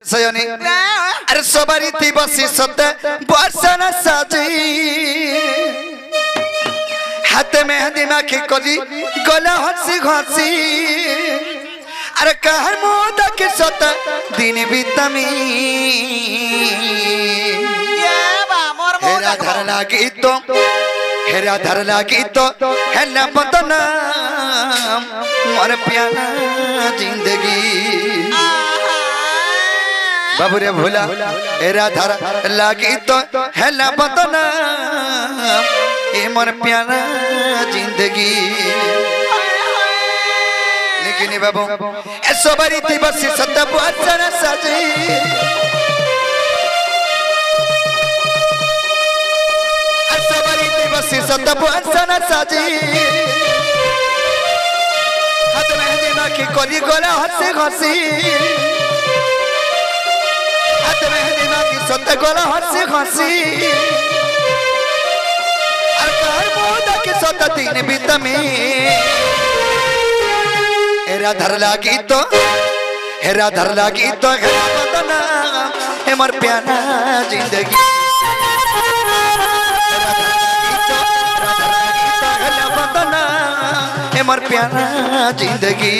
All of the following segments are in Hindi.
सयनी अरे सवारी थी बसी सत्य बरसना साजी हाथ में दिमागी कोजी गला हंसी घसी अरे कहर मोदा के सत्य दिन बीतमी हेरा धर लागी तो हेला बदना मोर प्यारा जिंदगी बाबू रे भोला हेरा धर लागी तो हेला बदना ए मोर प्यारा जिंदगी लेकिन बाबू ए सवारी थी बसी सत्ता बुआसना साजी सवारी थी बसी सत्ता बुआसना साजी हाथ में दिमागी कोली गोला हंसी घसी हाथ में दिमागी सत्ता गोला हंसी घसी और कार मोदा के सत्ता दिन बीतमी हेरा धर लागी तो हेरा धर लागी तो हेरा बदना हे मोर प्यारा जिंदगी हेरा बदना हे मोर प्यारा जिंदगी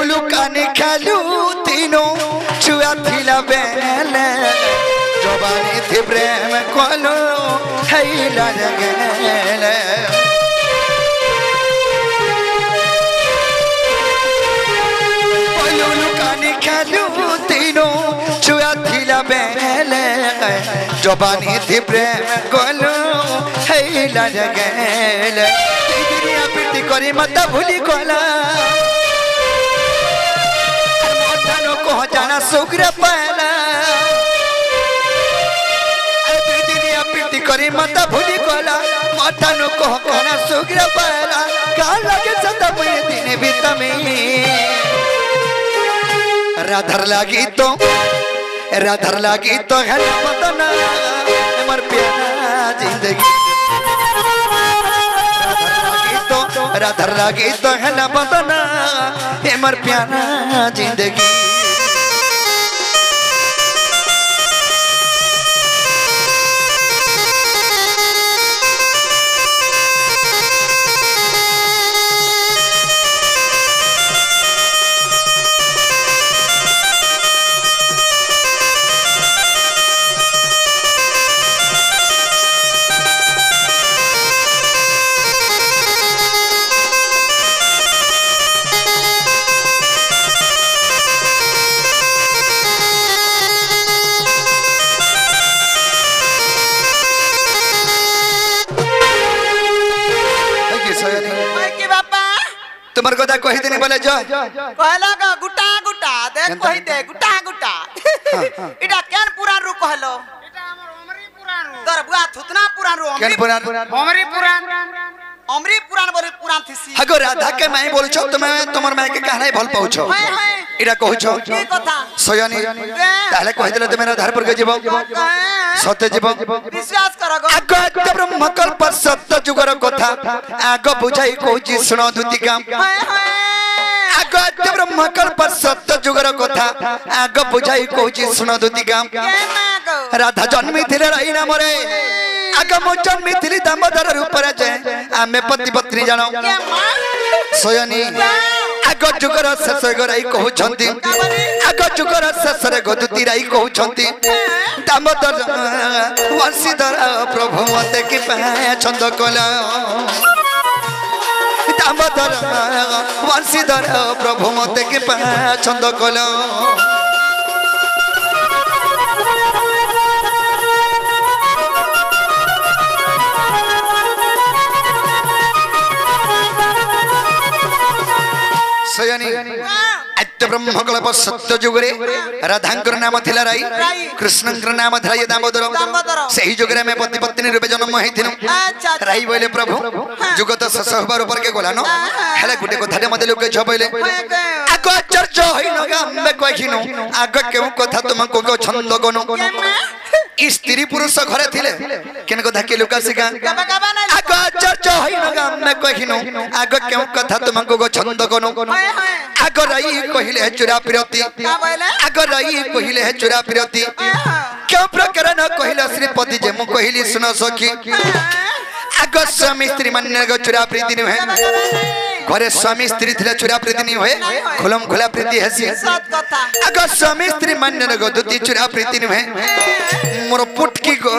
लुकाने खालू तीनों छुआ थिला बेले जवानी थी प्रेम कोलो हैला जगले लुकाने खालू तीनों छुआ थिला बेले जवानी थी प्रेम कोलो हैला जगले दुनिया पीटी करी मत भूली कोला जाना सुग्र पाला दुनिया पीटी करी मत भूली कोला मठानो कह कहना सुग्र पाला का लगे सदा बुए दिन बीतमी राधर लागी तो हेला बदना हमर प्यारा जिंदगी राधर लागी तो हेला बदना हमर प्यारा जिंदगी तुम्हारे को कही देने बोले जो कहला का गुटा गुटा देख कही दे गुटा गुटा इटा केन पुरान रू कहलो इटा हमर अमरी पुरान रू तोर बुआ थुतना पुरान रू केन पुरान अमरी पुरान बोले पुरान थिसी हगो राधा के मैं बोल छो तुम तुमर मैं के कहना भल पाउछो इटा कहू छो की कथा सयनी ताले कहि देले तुम आधार पर के जीवो सत्य जीवो विश्वास करगो आगो ब्रह्म कल्प सत्य जुगर कथा आगो बुझाई कहूची सुनो दुति काम आगो ब्रह्म कल्प सत्य जुगर कथा आगो बुझाई कहूची सुनो दुति काम राधा जन्मी थिले रही ना मरे आगो मो जन्मी थिली दामोदर रूप रे जे आमे पति पत्नी जानो सयनी आगो जुगर शेष गराई कहू छंती आगो जुगर शेष रे गदुती राई कहू छंती दामोदर वंशीधर प्रभु मते कि छंद कला दामोदर वंशीधर प्रभु मते कि छंद कला सयनी आद्य ब्रह्म कल्प सत्य जुगरे राधांकर नाम थिला राई कृष्णंकर नाम थिला ये दामोदर सही जुगरे में पति पत्नी रूपे जन्म हेथिनु राई बोले प्रभु जुग तो शेष होबार ऊपर के गला न हेले गुटे कथाटे मते लोके छबैले आगो चर्चा होइनो गामे कहिनु आगो केउ कथा तुमको को छंद गनो स्त्री पुरुष घरे थिले केन कथा के लोका सिका आगो चर्चा होइनो गामे कहिनु आगो केउ कथा तुमको को छंद गनो आगो राई कहिले चुरा पिरती आगो राई कहिले चुरा पिरती क्यों प्रकार न कहिला श्रीपति जे मु कहिली सुन सखी आगो स्वामी स्त्री मान्य गो चुरा प्रीति नुहे घरे स्वामी स्त्री थिला चुरा प्रीति नी होए खुलम खुला प्रीति हसी आगो स्वामी स्त्री मान्य गो दुती चुरा प्रीति नुहे मोर पुटकी गो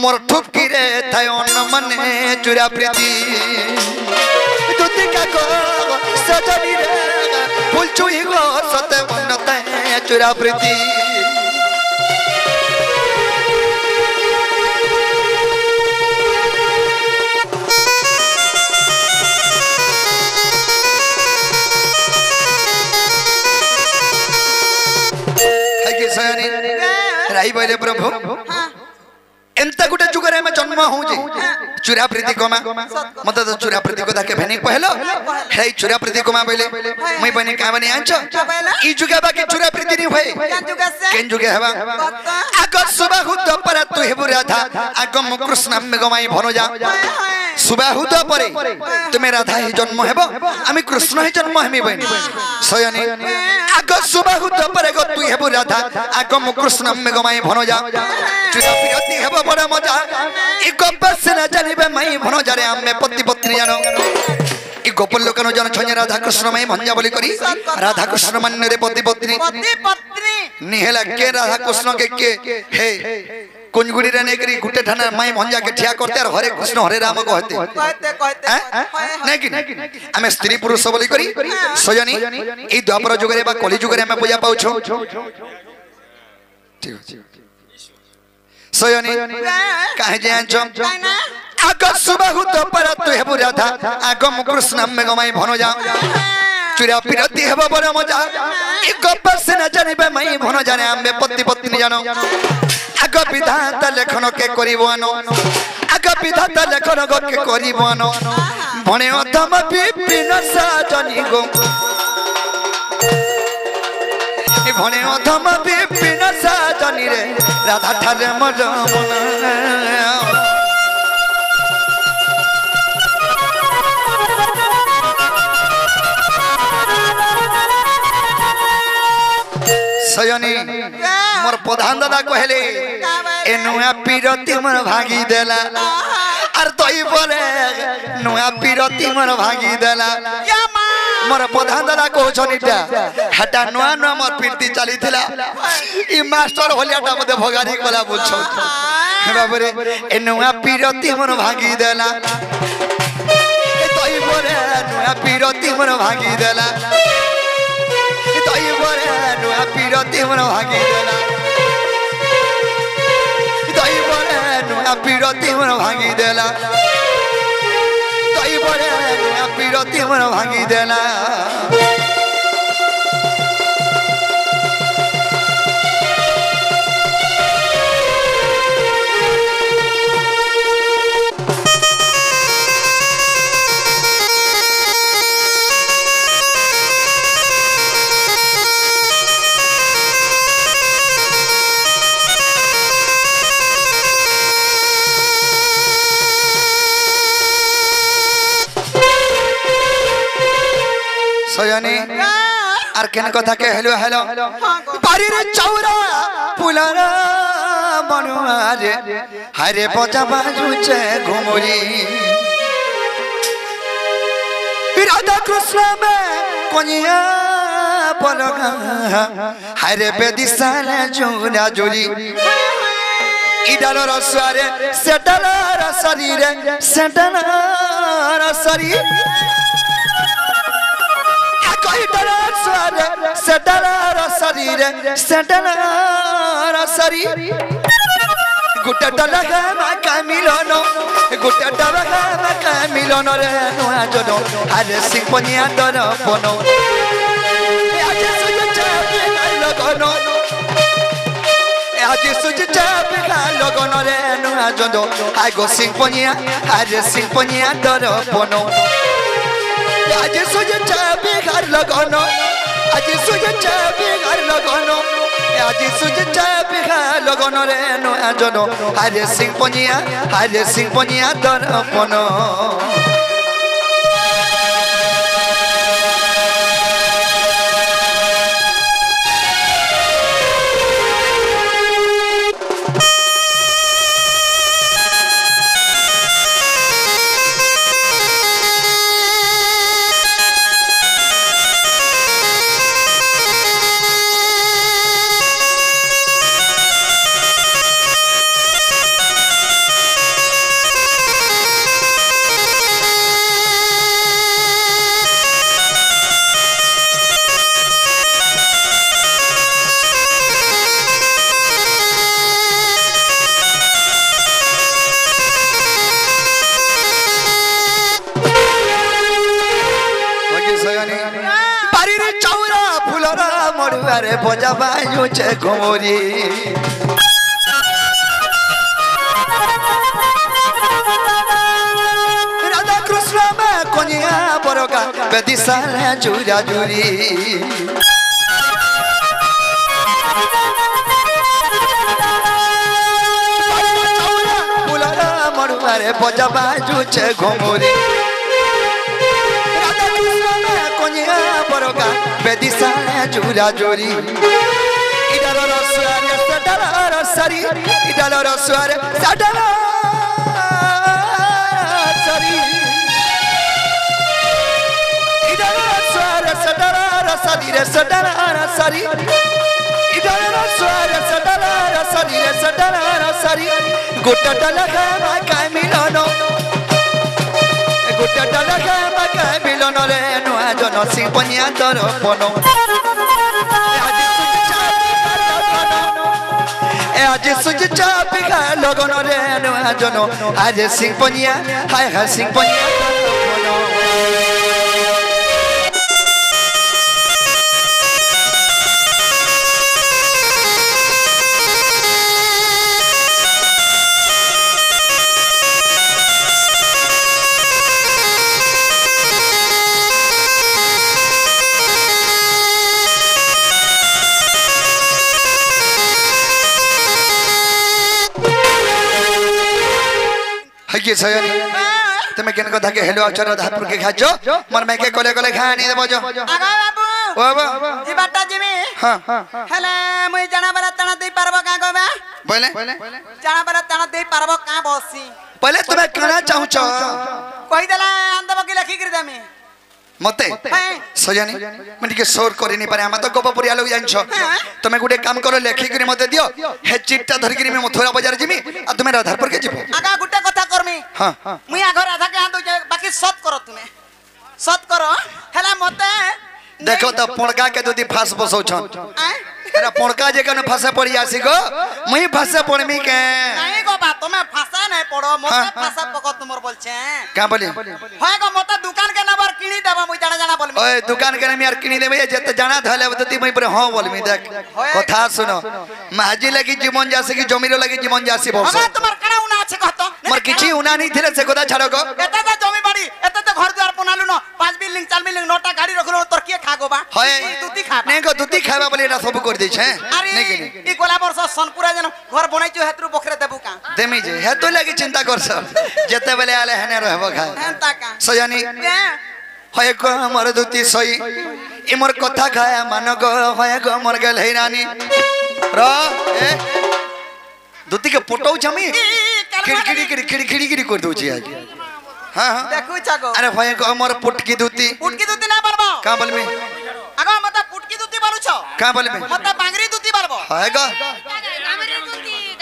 मोर ठुपकी रे थाय अन्न मने चुरा प्रीति दुती का गो सजनी रे फूल चुई गो सते बनते चुरा प्रीति राई बोले प्रभु एंता गुटे जुगरे में जन्म हो जे चुरा प्रीति कोमा मत तो चुरा प्रीति को ताके भेनी कहलो हे चुरा प्रीति कोमा बोले मई बने का बने आंचो ई जुगे बाकी चुरा प्रीति नहीं होए केन जुगे हवा आगो सुबह हुत पर तू हेबु राधा आगो म कृष्ण में गमाई भनो जा सुबह हुत परे तुम्हें राधा ही जन्म हेबो आमी कृष्ण ही जन्म हेमी बनी सयनी आगो सुबह हुत परे गो तू हेबु राधा आगो म कृष्ण में गमाई भनो जा चुरा प्रीति हेबो बड़ा मजा ई गप्पा से न जानिबे मई भनो जारे आमे पति पत्नी जानो ई गोपाल लोकनो जन छने राधा कृष्ण मई भंजा बोली करी राधा कृष्ण मान्य रे पति पत्नी निहेला के राधा कृष्ण के हे कुंजगुड़ी रे नेकरी गुटे ठाना मई भंजा के ठिया करते और हरे कृष्ण हरे राम कहते नहीं कि आमे स्त्री पुरुष बोली करी सजनी ई द्वापर जुगरे बा कली जुगरे आमे पूजा पाउछो ठीक है सयनी काहे जे आंचो आगो सुबह हुत पर तू हेबु राधा आगो म कृष्ण में गमाई भनो जा चुरा पिरती हेबो बड़ मजा ई गप्प से न जानिबे मई भनो जाने आमे पति पत्नी जानो आगो विधाता लेखन के करिवनो आगो विधाता लेखन के करिवनो भने अधम विपिन साजनी गो भने अधम विपिन साजनी रे राधा ठारे मर सयनी मोर प्रधान दादा कहले ए नुआ पीरती मोर भागी देला आर तई बोले नुआ पीरती मोर भागी देला मोर प्रधान दादा कहछनिटा हटा नुआ नुआ मोर पीरती चली थिला ई मास्टर होलियाटा मते भगारी कोला बोलछो बाबू रे ए नुआ पीरती मोर भागी देला ए तई बोले नुआ पीरती मोर भागी देला तई बोले नुआ पीरती मोर भागी देला तई बोले नुआ पीरती मोर भागी देला तई बोले नुआ पीरती मोर भागी देला सयनी आर केन कथा के हेलो हेलो बारी रे चौरा पुलारा बनुआ रे हरे बजा बाजू छे घुमरी राधा कृष्ण में कोनिया पलगा हरे बेदिसाल जोरा जोरी इडालो रसवारे सेटला रसरी रे सेटला रसरी गुटा डलगा माका मिलन गुटा डलगा माका मिलन रे नुआ जनो अरे सिंह पनिया दर्पण आज सुज चाबे लगन आज सुज चाबे लगन रे नुआ जनो आगो सिंह पनिया अरे सिंह पनिया दर्पण आज सुज चाबे लगन आज सुज चाबे लगन आज सुज चाबे लगन रे नुआ जनो अरे सिंह पनिया दर्पण रे बजा बाजू छे घोरी राधा कृष्ण में कोनिया बरका बेदिसा जुरा जुरी फुलरा मरुआ रे बजा बाजू छे घोरी बरोगा बेदिसा जुरा जोरी इधर रसवारे सडला रसरी इधर रसवारे सडला सरी इधर रसवारे सडला रसरी रे सडला रसरी इधर रसवारे सडला रसरी रे सडला रसरी गोटा डलगा माका मिलन गोटा डलगा माका मिलन रे नुआ जनो सिंह पनिया दर्पण आज सुज चाबे लगन रे नुआ जनो आज सिंह पनिया हाय हाय सिंह पनिया के सयनी तमे केन कथा के हेलो अक्षर धापुर के खाजो मन में के कोले कोले खानी देबो जो आगा बाबू ओ बा जी बाटा जिमी हां हेले मुई जाना बरा तना दे पारबो का गबा बोले जाना बरा तना दे पारबो का बसी पहले तुम्हें कहना चाहू छ कहि देला अंदबो के लिखि कर देमी मते सजनी मैं टिके सोर करि नि पारे हम तो गोप पुरिया लोग जान छ तमे गुडे काम करो लेखि करी मते दियो हे चिट्टा धरि करी मैं मथुरा बाजार जिमी आ तुमे राधारपुर के जिबो आगा गुटे कथा करमी हां मुई आघर राधा के हां बाकी सत करो तुमे सत करो हेला मते देखो त पोड़का के दूधी फास बसौ छन अरे पोड़का जे कने फासे पड़ी आसी गो मई फासे पड़मी के नहीं गो बात तुम्हें फासा नहीं पड़ो मते फासा पको तुमर बोल छे का बोली होय गो मते दुकान के नंबर किनी देबा मुई जाना जाना बोलमी ओए दुकान के नंबर किनी देबे जते जाना धले बतती मई पर हां बोलमी देख कथा सुनो माजी लगी जीवन जासे की जमीरो लगी जीवन जासी बस हमरा तुम्हार कणा उना আছে कहतो मर किछि उना नहीं थिले से गोदा छाड़ो गो एते त जमी बाड़ी एते त घर द्वार बनालु न 5 बिल्डिंग 4 बिल्डिंग नोटा गाड़ी रखलो तोर के खागो बा होय दूधी खा नहीं गो दूधी खाबा बोले ना सब कर दै छे नहीं कि ई गोला वर्ष सोनपुरा जन घर बनाई छु हेतरु बखरे देबु का देमी जे हे तो लगी चिंता कर सब जते बेले आले हने रहबो खा हेंता का सजनी होय को हमर दूती सई इमर कथा खाया मान गो होय गो मर गेल है रानी र ए दूती के पटौ छमी खिड़खिड़ी कर दउ छी आज हां हां देखू छगो अरे होय गो हमर पुटकी दूती ना बरबो का बोलबे आगो मत पुटकी दूती बारू छ का बोलबे मत बांगरी दूती बारबो होय गो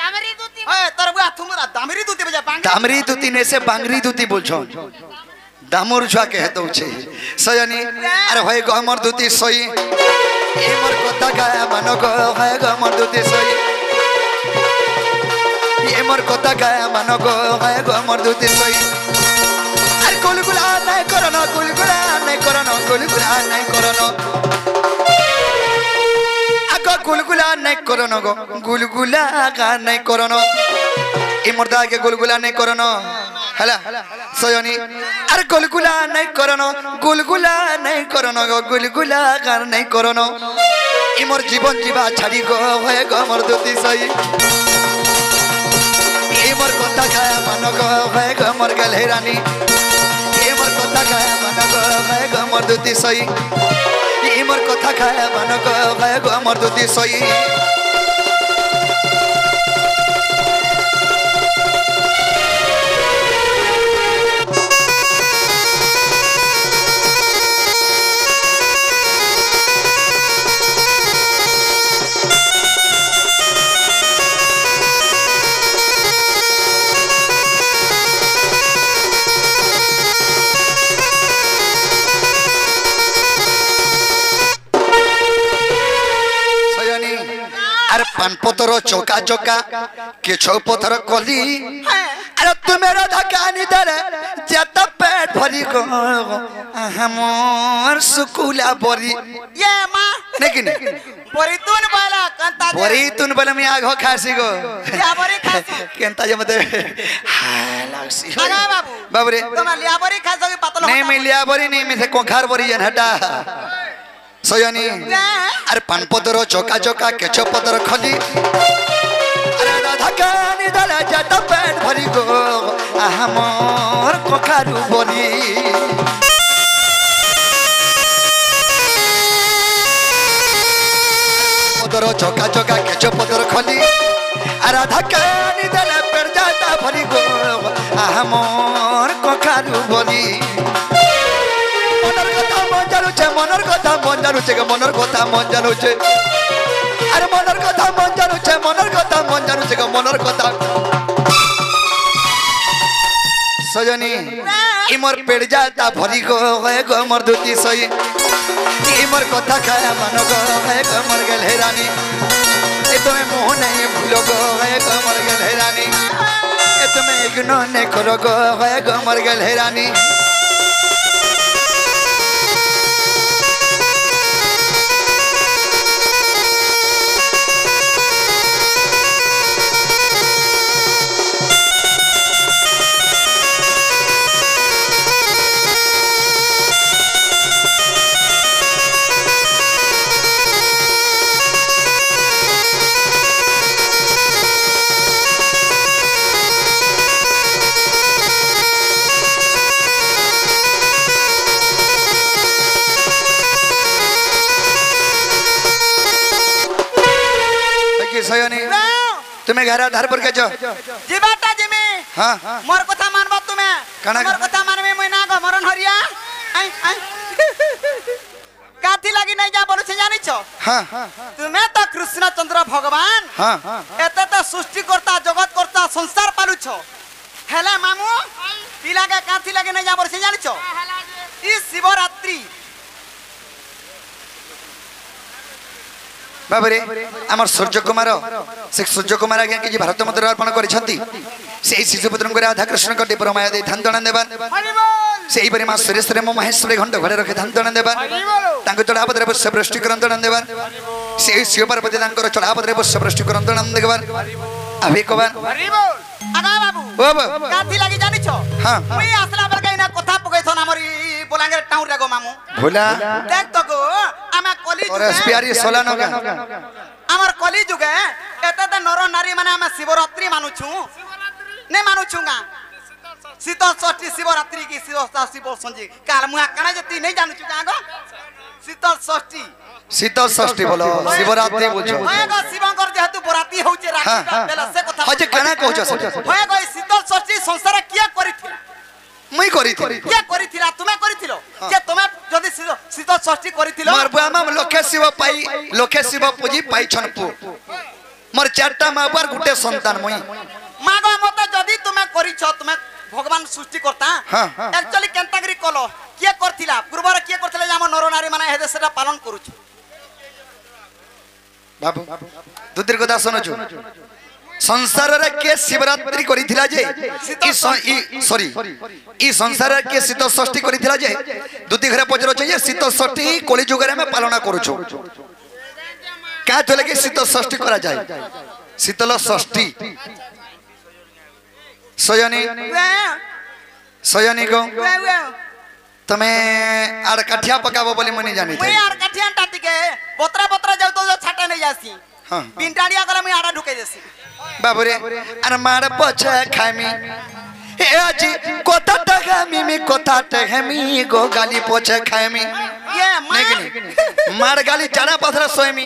दामरी दूती ओए तोर बुआ तुमरा दामरी दूती बजा बांगरी दामरी दूती ने से बांगरी दूती बोल छ दामोर छुआ के हेतौ छे सजनी अरे होय गो हमर दूती सई इमर कथा गाया मान गो होय गो हमर दूती सई ये मोर कथा गाय मान गो है गो मोर दुती सई अरे गुलगुला नहीं करनो गुलगुला नहीं करनो गुलगुला नहीं करनो आगो गुलगुला नहीं करनो गो गुलगुला गा नहीं करनो ये मुर्दा के गुलगुला नहीं करनो हला सयोनी अरे गुलगुला नहीं करनो गुलगुला नहीं करनो गो गुलगुला गा नहीं करनो ये मोर जीवन जीवा छाड़ी गो है गो मोर दुती सई ये मोर कथा गाय मान गो है गो मोर गलहेरानी ये मोर कथा गाय मान गो है गो मोर दुती सई ये मोर कथा गाय मान गो है गो मोर दुती सई अरे पान पतर चौका चौका के छौ पत्थर कली अरे तुम्हें धकानी दरे जत पेट भरी गो हमर सुकुला बरी ये मां लेकिन परितुन बाला कंता बरी तुन बले मी आगो खासी गो या बरी खासी केंता जे मते हाय लागसी आगा बाबू बाबू रे तुम लिया बरी खासो की पतलो नहीं मैं लिया बरी नहीं मैं से कोखार बरी जन हटा सयानी अरे पान पतर चौका चौका केछ पतर खली अरे धकानी दले जत पेट भरी गो हमर कोखारू बरी पतर चौका चौका केछ पतर खली अरे धकानी दले पेट जाता भरी गो हमर कोखारू बरी मनर कथा मन जानुचे मनर कथा मन जानुचे अरे मनर कथा मन जानुचे मनर कथा मन जानुचे मनर कथा सजनी इमर पेड़ जाता भरी गो है गो मोर दुती सई इमर कथा खाया मन गो है गो मोर गलहेरानी ए तुम्हें मोह नहीं भूलो गो है गो मोर गलहेरानी ए तुम्हें इग्नोर नहीं करो गो है गो मोर गलहेरानी सयोनी तुम्हें घर आधार पर के जो जीवाटा जिमी हां मोर कथा मानबो तुम्हें मोर कथा मानबे मुई ना गो मरन हरिया आई आई काथी लागी नहीं जा बोलु से जानि छ हां तुम्हें तो कृष्ण चंद्र भगवान हां एते तो सृष्टि करता जगत करता संसार पालु छ हेला मामू पिला के काथी लागी नहीं जा बोलु से जानि छ ई शिवरात्रि बाबरे आमर सूर्य कुमार से सूर्य कुमार आज्ञा कि भारत मंत्र अर्पण करिसंती से शिशुपुत्र को राधा कृष्ण को दीपर माया दे धनदण देबान से ही परि मां सुरेश्वर म महेश्वर घंट घरे रखे धनदण देबान तांको चढ़ापदरे पुष्प वृष्टि करंदण देबान से शिव पार्वती तांकर चढ़ापदरे पुष्प वृष्टि करंदण देबान अभी कोबान आगा बाबू बाबू काथी लागी जानि छ हां मुई आसला बर कइना कथा पकैथन हमर बोलांगे टाउन रे गो मामू भोला देख तो गो आमा कली और प्यारी सोलानो का हमर कली जुगे एते त नर नारी माने आमा शिवरात्रि मानु छु ने मानु छुगा शीतल षष्ठी शिवरात्रि की शिवरात्रि बोल संजी काल मुआ कना जति नहीं जानु छु गो शीतल षष्ठी बोलो शिवरात्रि बुझो होय गो शिवंकर जेहेतु बराती होचे राखी बेला से कथा हजे कना कहछ से होय गो शीतल षष्ठी संसार किया करिथिला मुई करिथिली किया करिथिला तुमे करिथिलो जे तुमे जदी शीतल षष्ठी करिथिलो मोर बुआमा लोके शिव पूजी पाई छनपु मोर चारटा मां पर गुटे संतान मुई मागो मते जदी तुमे करिछ तुमे भगवान सृष्टि करता एक्चुअली केंतागरी कलो किया करथिला पूर्वर किया करथिला जे हम नर नारी माने हेदे सेटा पालन करूछु बाबू दुधिर कथा सुनछु संसार रे के शिवरात्रि करिथिला जे सॉरी ई संसार रे के शीतल षष्ठी करिथिला जे दुती घरे पचरो चाहिए शीतल षष्ठी कली जुग रे में पालन करूछु का तो लगे शीतल षष्ठी करा जाए शीतल षष्ठी सयनी को तमे आर काठिया पकाबो बोली मनी जानी मैं आर काठिया टाटी के बतरा बतरा जाउ तो छाटा नहीं जासी हां बिनटाड़िया गला में आड़ा ढुके देसी बाबूरे अरे मार पछे खामी ए आजी कोता टगामी में कोता टगामी गो गाली पछे खामी ये मार गाली चारा पथरा सोयमी